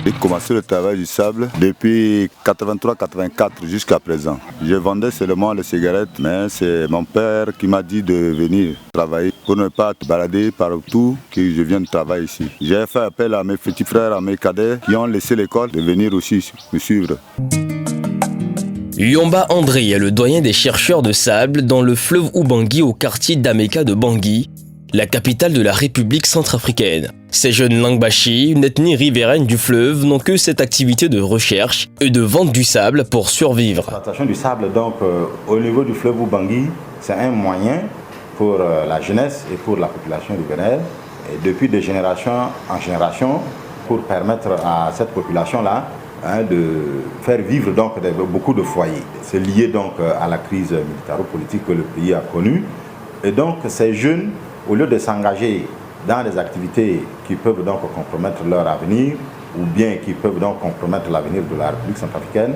J'ai commencé le travail du sable depuis 83-84 jusqu'à présent. Je vendais seulement les cigarettes, mais c'est mon père qui m'a dit de venir travailler pour ne pas te balader partout que je viens de travailler ici. J'ai fait appel à mes petits frères, à mes cadets qui ont laissé l'école de venir aussi me suivre. Yomba André est le doyen des chercheurs de sable dans le fleuve Ubangui au quartier d'Ameka de Bangui, la capitale de la République centrafricaine. Ces jeunes Langbashi, une ethnie riveraine du fleuve, n'ont que cette activité de recherche et de vente du sable pour survivre. L'exploitation du sable donc, au niveau du fleuve Ubangui, c'est un moyen pour la jeunesse et pour la population riveraine, et depuis de génération en génération, pour permettre à cette population-là de faire vivre donc beaucoup de foyers. C'est lié donc à la crise militaro-politique que le pays a connue. Et donc ces jeunes, au lieu de s'engager dans des activités qui peuvent donc compromettre leur avenir ou bien qui peuvent donc compromettre l'avenir de la République centrafricaine,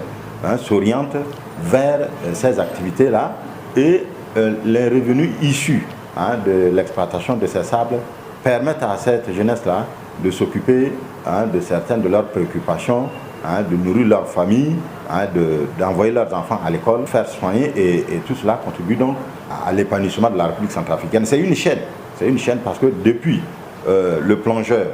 s'orientent vers ces activités-là et les revenus issus de l'exploitation de ces sables permettent à cette jeunesse-là de s'occuper de certaines de leurs préoccupations, de nourrir leur famille, d'envoyer leurs enfants à l'école, faire soigner et tout cela contribue donc à l'épanouissement de la République centrafricaine. C'est une chaîne. C'est une chaîne parce que depuis le plongeur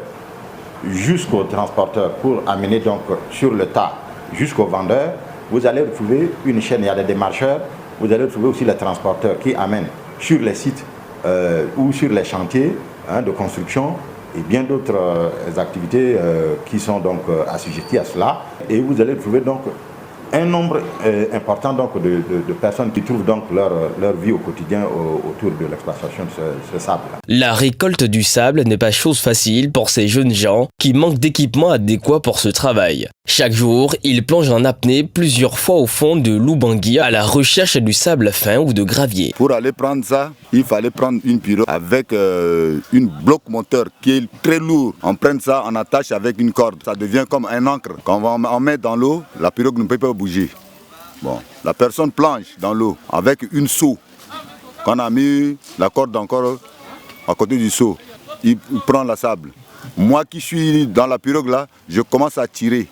jusqu'au transporteur pour amener donc sur le tas jusqu'au vendeur, vous allez retrouver une chaîne. Il y a des démarcheurs, vous allez retrouver aussi les transporteurs qui amènent sur les sites ou sur les chantiers de construction et bien d'autres activités qui sont donc assujetties à cela. Et vous allez trouver donc un nombre important donc, de personnes qui trouvent donc leur vie au quotidien autour de l'exploitation de ce sable. La récolte du sable n'est pas chose facile pour ces jeunes gens qui manquent d'équipement adéquat pour ce travail. Chaque jour, ils plongent en apnée plusieurs fois au fond de l'Ubangui à la recherche du sable fin ou de gravier. Pour aller prendre ça, il fallait prendre une pirogue avec une bloc moteur qui est très lourd. On prend ça, on attache avec une corde. Ça devient comme un encre. Quand on met dans l'eau, la pirogue ne peut pas bouger. Bon, la personne plonge dans l'eau avec une seau. Quand on a mis la corde encore à côté du seau, il prend le sable. Moi qui suis dans la pirogue là, je commence à tirer.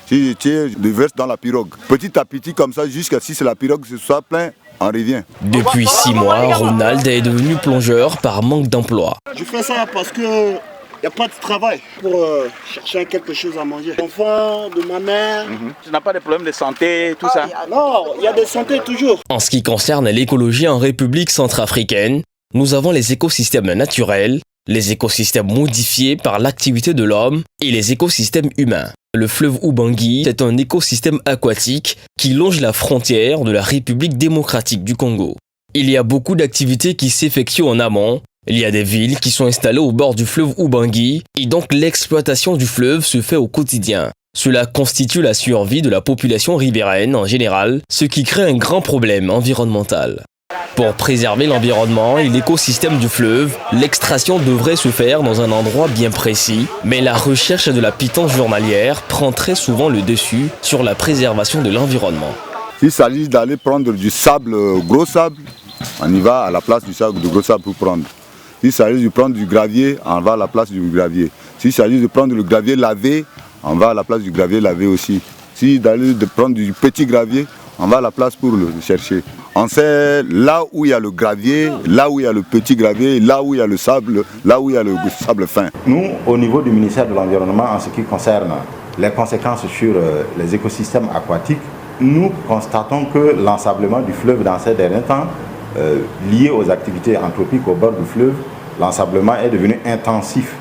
Si je tire, je verse dans la pirogue. Petit à petit comme ça, jusqu'à ce que la pirogue se soit pleine, on revient. Depuis 6 mois, Ronald est devenu plongeur par manque d'emploi. Je fais ça parce que il n'y a pas de travail pour chercher quelque chose à manger. L'enfant de ma mère. Tu n'as pas de problème de santé, tout ça? Non, il y a de santé toujours. En ce qui concerne l'écologie en République centrafricaine, nous avons les écosystèmes naturels, les écosystèmes modifiés par l'activité de l'homme et les écosystèmes humains. Le fleuve Ubangui est un écosystème aquatique qui longe la frontière de la République démocratique du Congo. Il y a beaucoup d'activités qui s'effectuent en amont. Il y a des villes qui sont installées au bord du fleuve Ubangui et donc l'exploitation du fleuve se fait au quotidien. Cela constitue la survie de la population riveraine en général, ce qui crée un grand problème environnemental. Pour préserver l'environnement et l'écosystème du fleuve, l'extraction devrait se faire dans un endroit bien précis, mais la recherche de la pitance journalière prend très souvent le dessus sur la préservation de l'environnement. S'il s'agit d'aller prendre du sable, gros sable, on y va à la place du sable, de gros sable pour prendre. S'il s'agit de prendre du gravier, on va à la place du gravier. S'il s'agit de prendre le gravier lavé, on va à la place du gravier lavé aussi. S'il s'agit de prendre du petit gravier, on va à la place pour le chercher. On sait là où il y a le gravier, là où il y a le petit gravier, là où il y a le sable, là où il y a le sable fin. Nous, au niveau du ministère de l'Environnement, en ce qui concerne les conséquences sur les écosystèmes aquatiques, nous constatons que l'ensablement du fleuve dans ces derniers temps, lié aux activités anthropiques au bord du fleuve, l'ensablement est devenu intensif.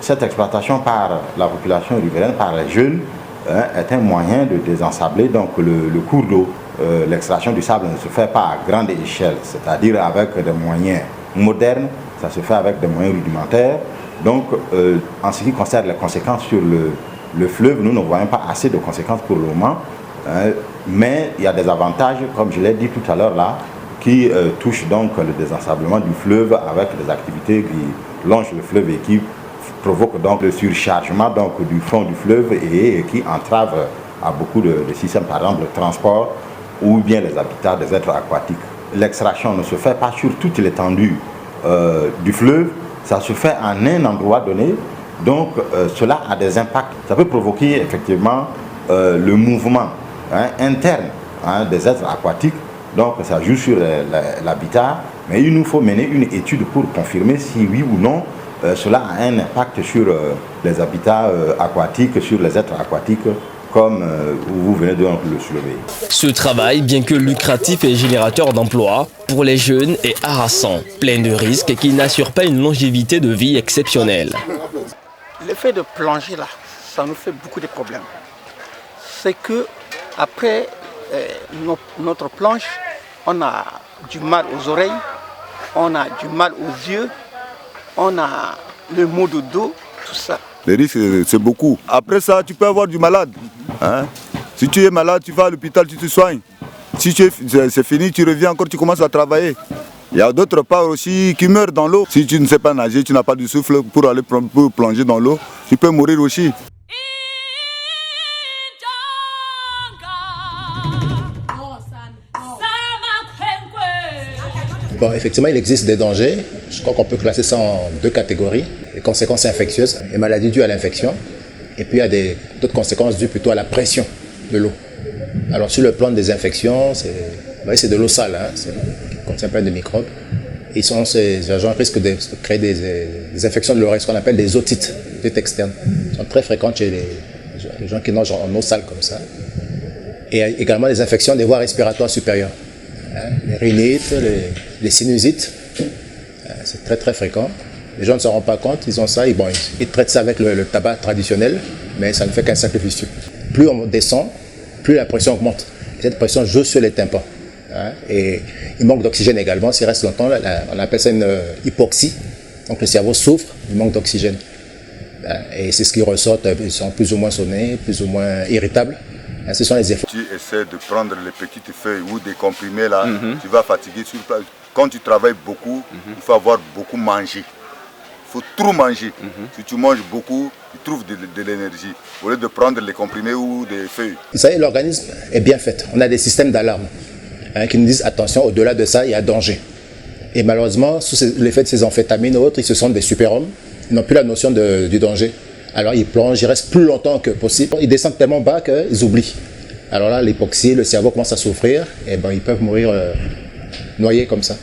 Cette exploitation par la population riveraine, par les jeunes, est un moyen de désensabler donc le cours d'eau l'extraction du sable ne se fait pas à grande échelle, c'est-à-dire avec des moyens modernes, ça se fait avec des moyens rudimentaires. Donc, en ce qui concerne les conséquences sur le fleuve, nous ne voyons pas assez de conséquences pour le moment, mais il y a des avantages, comme je l'ai dit tout à l'heure là, qui touchent donc le désensablement du fleuve avec des activités qui longent le fleuve et qui provoquent donc le surchargement donc, du fond du fleuve et qui entravent à beaucoup de systèmes, par exemple le transport ou bien les habitats des êtres aquatiques. L'extraction ne se fait pas sur toute l'étendue du fleuve, ça se fait en un endroit donné, donc cela a des impacts. Ça peut provoquer effectivement le mouvement interne des êtres aquatiques, donc ça joue sur l'habitat, mais il nous faut mener une étude pour confirmer si oui ou non cela a un impact sur les habitats aquatiques, sur les êtres aquatiques, comme vous venez de le soulever. Ce travail, bien que lucratif et générateur d'emplois, pour les jeunes est harassant, plein de risques et qui n'assure pas une longévité de vie exceptionnelle. Le fait de plonger là, ça nous fait beaucoup de problèmes. C'est que après notre planche, on a du mal aux oreilles, on a du mal aux yeux, on a le maux de dos, tout ça. Les risques, c'est beaucoup. Après ça, tu peux avoir du malade. Si tu es malade, tu vas à l'hôpital, tu te soignes. Si c'est fini, tu reviens encore, tu commences à travailler. Il y a d'autres parts aussi qui meurent dans l'eau. Si tu ne sais pas nager, tu n'as pas de souffle pour aller pour plonger dans l'eau, tu peux mourir aussi. Bon, effectivement, il existe des dangers. Je crois qu'on peut classer ça en deux catégories. Les conséquences infectieuses, les maladies dues à l'infection. Et puis, il y a d'autres conséquences dues plutôt à la pression de l'eau. Alors, sur le plan des infections, c'est de l'eau sale, qui contient plein de microbes. Et ces agents risquent de créer des infections de l'oreille, ce qu'on appelle des otites externes. Elles sont très fréquentes chez les gens qui nagent en eau sale comme ça. Et également des infections des voies respiratoires supérieures. Les rhinites, les sinusites, c'est très très fréquent. Les gens ne s'en rendent pas compte, ils ont ça, ils traitent ça avec le tabac traditionnel, mais ça ne fait qu'un simple fistule. Plus on descend, plus la pression augmente. Et cette pression joue sur les tympans. Et il manque d'oxygène également, s'il reste longtemps, on appelle ça une hypoxie. Donc le cerveau souffre, il manque d'oxygène. Et c'est ce qui ressort, ils sont plus ou moins sonnés, plus ou moins irritables. Ce sont les effets. Tu essaies de prendre les petites feuilles ou des comprimés là, tu vas fatiguer sur place. Quand tu travailles beaucoup, il faut avoir beaucoup mangé. Il faut trop manger. Si tu manges beaucoup, tu trouves de l'énergie. Au lieu de prendre les comprimés ou des feuilles. Vous savez, l'organisme est bien fait. On a des systèmes d'alarme qui nous disent attention, au-delà de ça, il y a danger. Et malheureusement, sous l'effet de ces amphétamines ou autres, ils se sentent des super-hommes. Ils n'ont plus la notion du danger. Alors ils plongent, ils restent plus longtemps que possible. Ils descendent tellement bas qu'ils oublient. Alors là, l'hypoxie, le cerveau commence à souffrir et ils peuvent mourir noyés comme ça.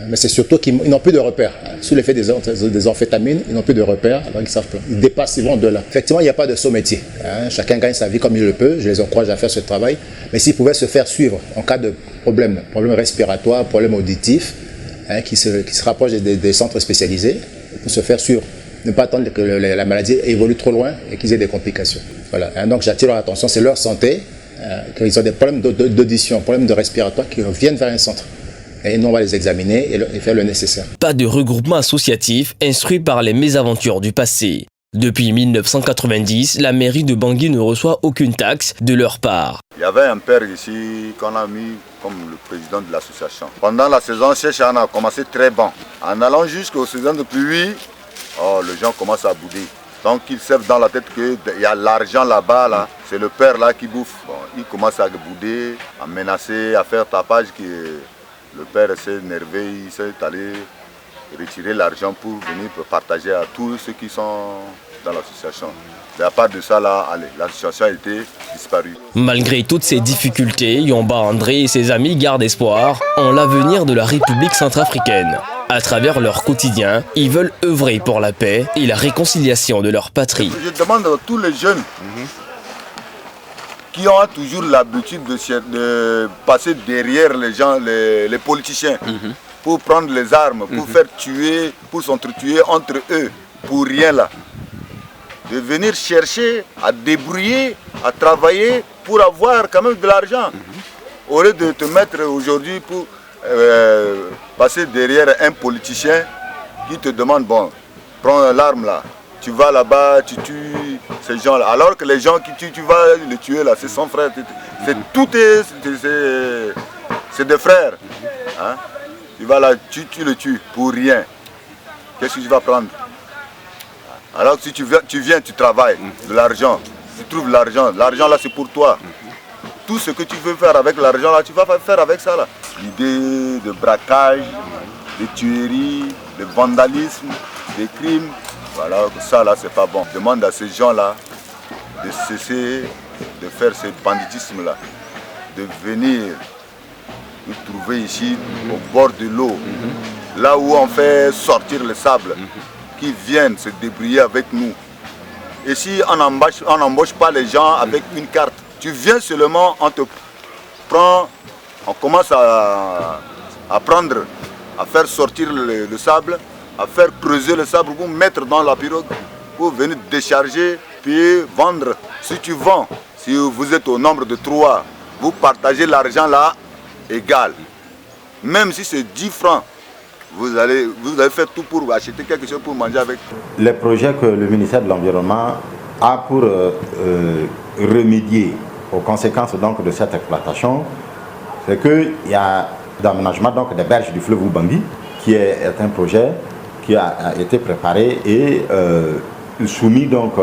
Mais c'est surtout qu'ils n'ont plus de repères. Sous l'effet des amphétamines, ils n'ont plus de repères, alors ils dépassent, ils vont au-delà. Effectivement, il n'y a pas de saut métier. Chacun gagne sa vie comme il le peut. Je les encourage à faire ce travail. Mais s'ils pouvaient se faire suivre en cas de problème respiratoire, problème auditif, qui se rapprochent des centres spécialisés, pour se faire suivre. Ne pas attendre que la maladie évolue trop loin et qu'ils aient des complications. Voilà. Donc j'attire leur attention, c'est leur santé, qu'ils ont des problèmes d'audition, problèmes de respiratoire, qu'ils viennent vers un centre. Et nous, on va les examiner et faire le nécessaire. Pas de regroupement associatif instruit par les mésaventures du passé. Depuis 1990, la mairie de Bangui ne reçoit aucune taxe de leur part. Il y avait un père ici qu'on a mis comme le président de l'association. Pendant la saison sèche, on a commencé très bon. En allant jusqu'aux saisons de pluie, les gens commencent à bouder. Donc ils savent dans la tête qu'il y a l'argent là-bas, là. C'est le père là qui bouffe. Il commence à bouder, à menacer, à faire tapage. Le père s'est énervé, il s'est allé retirer l'argent pour venir partager à tous ceux qui sont dans l'association. Et à part de ça, l'association a été disparue. Malgré toutes ces difficultés, Yomba André et ses amis gardent espoir en l'avenir de la République centrafricaine. À travers leur quotidien, ils veulent œuvrer pour la paix et la réconciliation de leur patrie. Je demande à tous les jeunes qui ont toujours l'habitude de passer derrière les gens, les politiciens, pour prendre les armes, pour faire tuer, pour s'entretuer entre eux, pour rien là. De venir chercher à débrouiller, à travailler pour avoir quand même de l'argent. Au lieu de te mettre aujourd'hui pour passer derrière un politicien qui te demande, bon, prends l'arme là, tu vas là-bas, tu tues ces gens-là. Alors que les gens qui tuent, tu vas les tuer là, c'est son frère. C'est des frères. Hein? Tu vas là, tu le tues pour rien. Qu'est-ce que tu vas prendre? Alors que si tu viens, tu travailles, de l'argent, tu trouves l'argent. L'argent là, c'est pour toi. Tout ce que tu veux faire avec l'argent là, tu vas faire avec ça là. L'idée de braquage, de tuerie, de vandalisme, de crimes, voilà, ça là, c'est pas bon. Demande à ces gens là de cesser de faire ce banditisme là, de venir nous trouver ici au bord de l'eau, là où on fait sortir le sable, qui viennent se débrouiller avec nous. Et si on n'embauche pas les gens avec une carte, tu viens seulement, on te prend, on commence à prendre, à faire sortir le sable, à faire creuser le sable pour mettre dans la pirogue, pour venir décharger, puis vendre. Si tu vends, si vous êtes au nombre de 3, vous partagez l'argent là, égal. Même si c'est 10 francs, vous allez faire tout pour acheter quelque chose pour manger avec. Les projets que le ministère de l'Environnement a pour remédier aux conséquences donc, de cette exploitation, c'est qu'il y a l'aménagement des berges du fleuve Ubangui, qui est un projet qui a été préparé et soumis donc,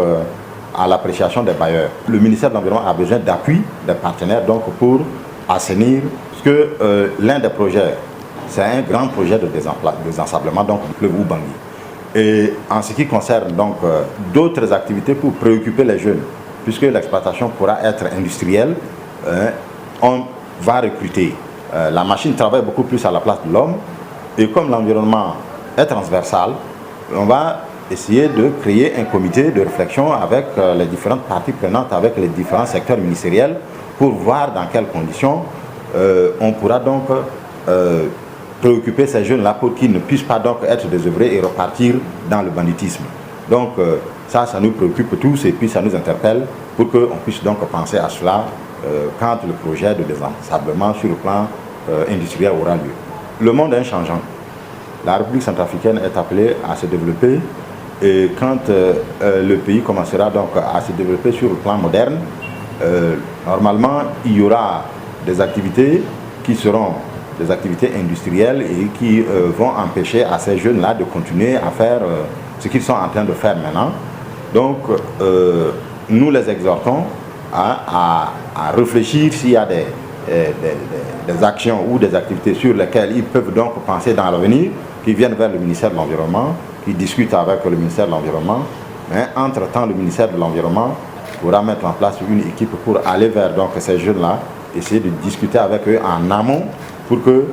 à l'appréciation des bailleurs. Le ministère de l'Environnement a besoin d'appui des partenaires donc, pour assainir, parce que l'un des projets, c'est un grand projet de désensablement donc, du fleuve Ubangui. Et en ce qui concerne donc d'autres activités pour préoccuper les jeunes, puisque l'exploitation pourra être industrielle, on va recruter. La machine travaille beaucoup plus à la place de l'homme, et comme l'environnement est transversal, on va essayer de créer un comité de réflexion avec les différentes parties prenantes, avec les différents secteurs ministériels, pour voir dans quelles conditions on pourra donc préoccuper ces jeunes-là pour qu'ils ne puissent pas donc être désœuvrés et repartir dans le banditisme. Donc ça nous préoccupe tous et puis ça nous interpelle pour qu'on puisse donc penser à cela quand le projet de désensablement sur le plan industriel aura lieu. Le monde est changeant. La République centrafricaine est appelée à se développer et quand le pays commencera donc à se développer sur le plan moderne, normalement il y aura des activités qui seront des activités industrielles et qui vont empêcher à ces jeunes-là de continuer à faire ce qu'ils sont en train de faire maintenant. Donc, nous les exhortons à réfléchir s'il y a des actions ou des activités sur lesquelles ils peuvent donc penser dans l'avenir, qui viennent vers le ministère de l'Environnement, qui discutent avec le ministère de l'Environnement. Mais entre-temps, le ministère de l'Environnement pourra mettre en place une équipe pour aller vers donc, ces jeunes-là, essayer de discuter avec eux en amont pour que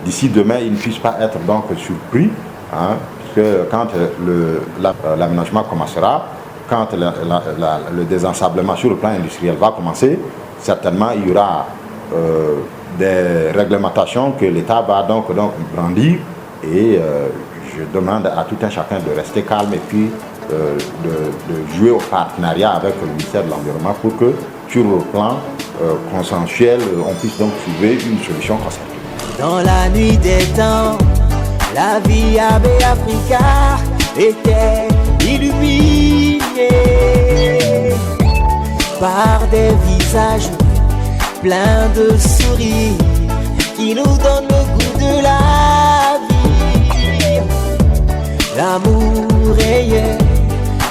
d'ici demain, ils ne puissent pas être donc surpris, hein, puisque quand l'aménagement commencera, quand le désensablement sur le plan industriel va commencer, certainement il y aura des réglementations que l'État va donc brandir et je demande à tout un chacun de rester calme et puis de jouer au partenariat avec le ministère de l'Environnement pour que sur le plan consensuel, on puisse donc trouver une solution concertée. Dans la nuit des temps, la vie à Béafrika était illuminée par des visages pleins de sourires qui nous donnent le goût de la vie. L'amour réel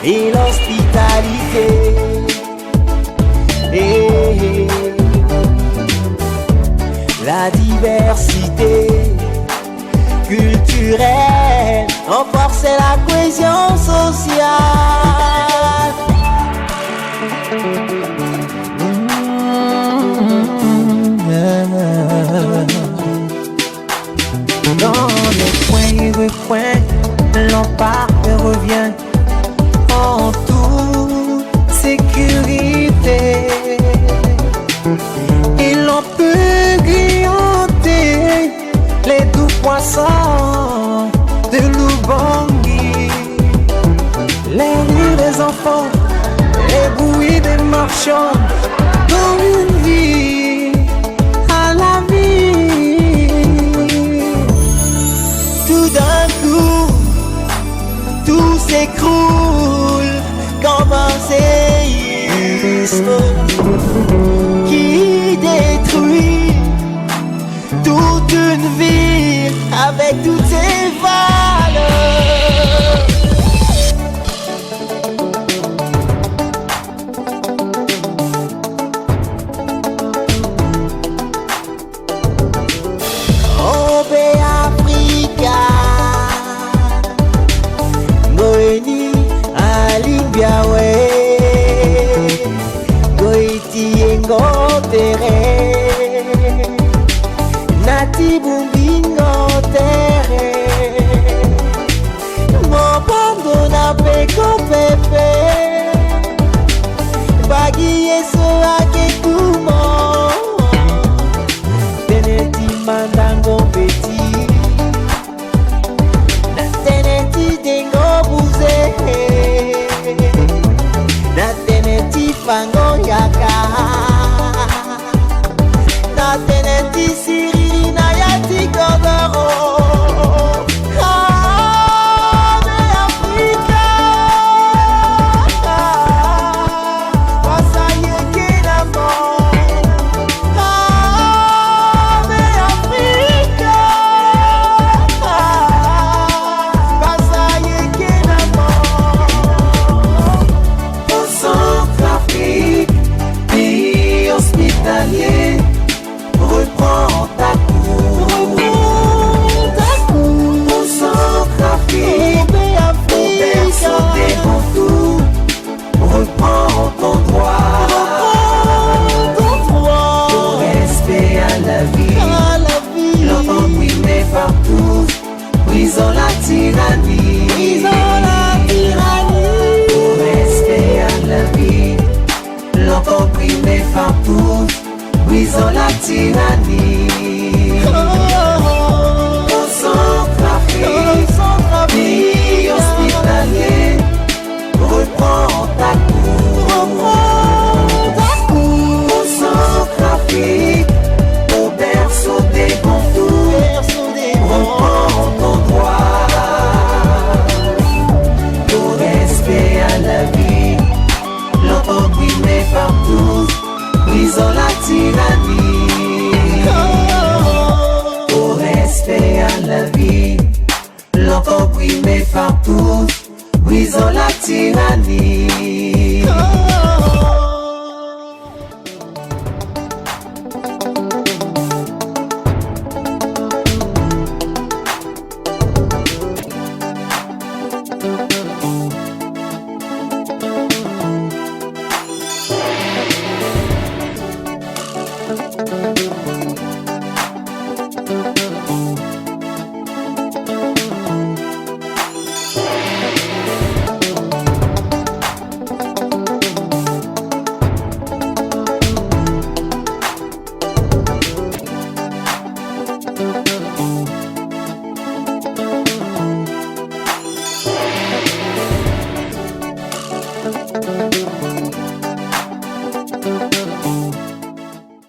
et l'hospitalité. Et la diversité culturelle renforçait la cohésion sociale. Dans les coins et recoins, l'on part et revient en toute sécurité. Et l'on peut grignoter les doux poissons de l'Ubangui. Les rues des enfants, les bruits des marchands, dans une vie à la tout s'écroule comme un séisme qui détruit toute une vie avec toutes ses valeurs. Nati bumbingo terre Mopando na peko pepe Bagi yeso ake kumo Teneti mandango beti Na teneti dengo buze Na teneti fango yaka Na teneti siri na yati kodoro Ave Africa Pasa yeke na mo Ave Africa Pasa yeke na mo Au Centrafrique, pays hospitalier Reprends ta cour, au Centrafrique, au berceau des Bantous, reprends ton droit, ton respect à la vie, l'entend brimer partout, brisons la tyrannie, ton respect à la vie, l'entend brimer partout. Brisons la tyrannie. Au Centrafrique, pays hospitalier, reprends ta cour. Au Centrafrique, au berceau des Bantous, reprends ton droit, ton respect à la vie, l'entend brimer partout. Brisons la tyrannie, au respect à la vie, l'entend brimer partout, brisons la tyrannie.